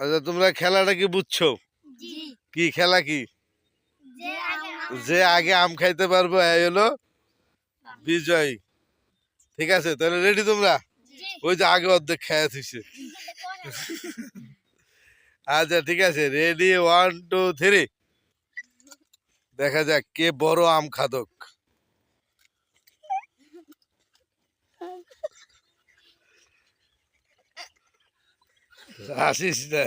আচ্ছা, তোমরা খেলাটা কি বুঝছো? কি খেলা? কি যে আগে আম খাইতে পারবো এই হলো বিজয়। ঠিক আছে, তাহলে রেডি তোমরা? ওই যে আগে অর্ধেক খেয়া থুইছে। আচ্ছা ঠিক আছে, রেডি, 1 2 3। দেখা যাক কে বড় আম খাদক। আসিস না,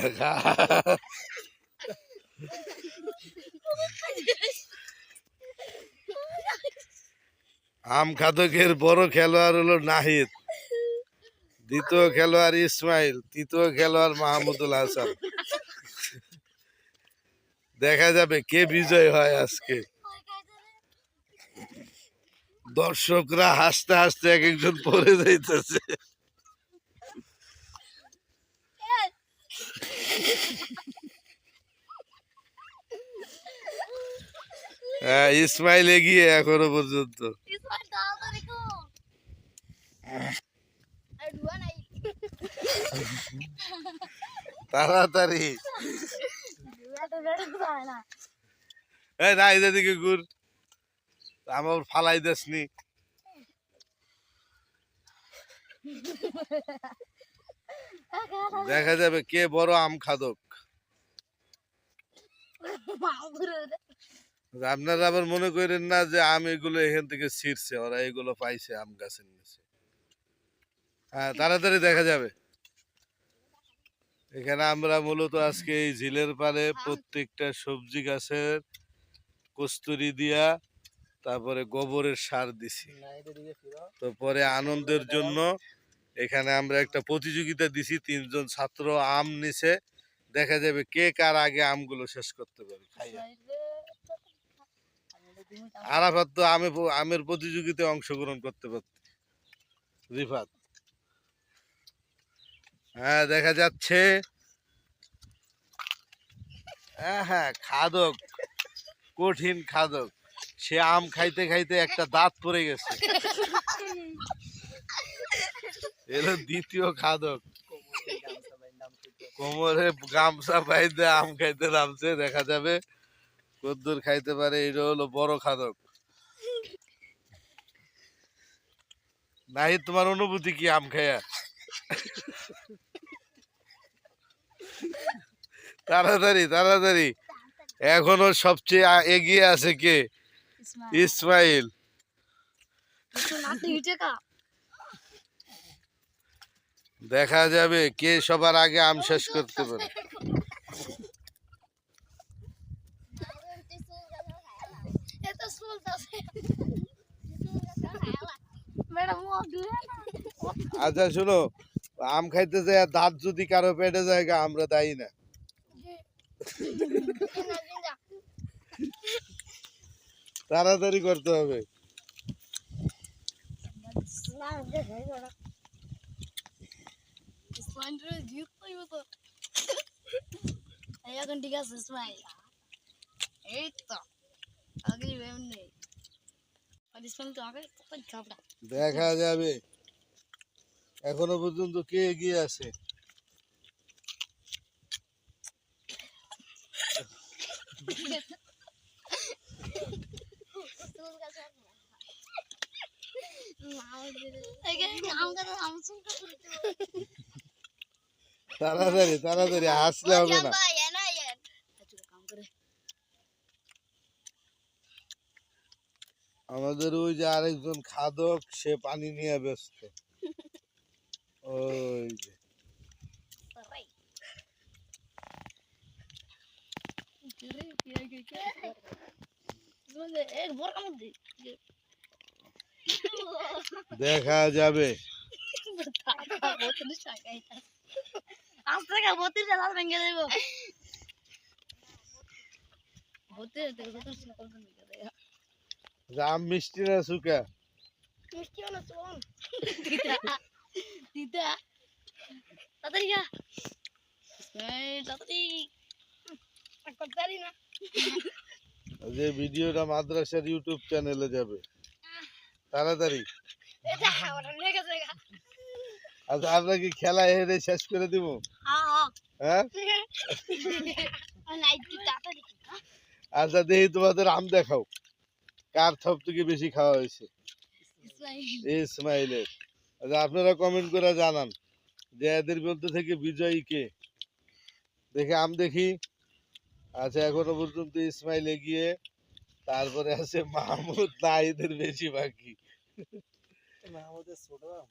আম খাদকের বড় খেলোয়াড় হলো নাহিদ, দ্বিতীয় খেলোয়াড় ইসমাইল, তৃতীয় খেলোয়াড় মাহমুদুল হাসান। দেখা যাবে কে বিজয় হয় আজকে। দর্শকরা হাসতে হাসতে এক একজন পড়ে যাইতেছে। হ্যাঁ, ইসমাইল এগিয়ে এখনো পর্যন্ত। তাড়াতাড়ি না, এদিকে ঘুর, আমার ফালাই দেসনি। দেখা যাবে কে বড় আম খাদক। আপনারা আবার মনে করেন না যে আম এগুলো এখান থেকে ছিঁড়ছে, ওরা এগুলো পাইছে আম গাছের নিচে। হ্যাঁ, তাড়াতাড়ি দেখা যাবে। এখানে আমরা মূলত আজকে এই ঝিলের পাড়ে প্রত্যেকটা সবজি গাছের কস্তুরি দিয়া, তারপরে গোবরের সার দিছি। তো পরে আনন্দের জন্য এখানে আমরা একটা প্রতিযোগিতা দিছি, 3 জন ছাত্র আম নিছে। দেখা যাবে কে কার আগে আমগুলো শেষ করতে পারে খাইয়া। আরাফাত তো আমের প্রতিযোগিতায় অংশগ্রহণ করতে পারত। রিফাত, হ্যাঁ দেখা যাচ্ছে। হ্যাঁ, খাদক, কঠিন খাদক। সে আম খাইতে খাইতে একটা দাঁত পড়ে গেছে। এলো দ্বিতীয় খাদক, কোমরে গামছা বাইন্ধে আম খাইতে নামছে। দেখা যাবে কদ্দুর খাইতে পারে। এটা হলো বড় খাদক। নাহি, তোমার অনুভূতি কি আম খাইয়া? তাড়াতাড়ি তাড়াতাড়ি, এখনো সবচেয়ে এগিয়ে আছে কে? ইসমাইল। দেখা যাবে কে সবার আগে আম শেষ করতে পারে। আচ্ছা শুনো, আম খাইতে যায় দাঁত যদি কারো পেটে যায়, আমরা দায়ী না। তাড়াতাড়ি করতে হবে। ঠিক আছে ইসমাইল, এই তো দেখা যাবে এখনো পর্যন্ত কে এগিয়ে আছে। তাড়াতাড়ি তাড়াতাড়ি, হাসলে হবে না। আমাদের ওই যে আরেকজন খাদক, সে পানি নিয়ে ব্যস্ত। ওই যে দেখা যাবে। আম মিষ্টি না সুকা? যে ভিডিওটা মাদ্রাসার ইউটিউব চ্যানেলে যাবে। তাড়াতাড়ি। আচ্ছা, আমরা কি খেলা হেরে শেষ করে দিব? হ্যাঁ, আচ্ছা দেখি তোমাদের আম দেখাও, কার সব থেকে বেশি খাওয়া হয়েছে? ইসমাইলের। আচ্ছা আপনারা কমেন্ট করে জানান যে এদের মধ্যে থেকে বিজয়ী কে। দেখি আম দেখি। আচ্ছা এখনো পর্যন্ত ইসমাইল এগিয়ে, তারপরে আছে মাহমুদ, না এদের বেশি বাকি। আমাদের ছোট আম।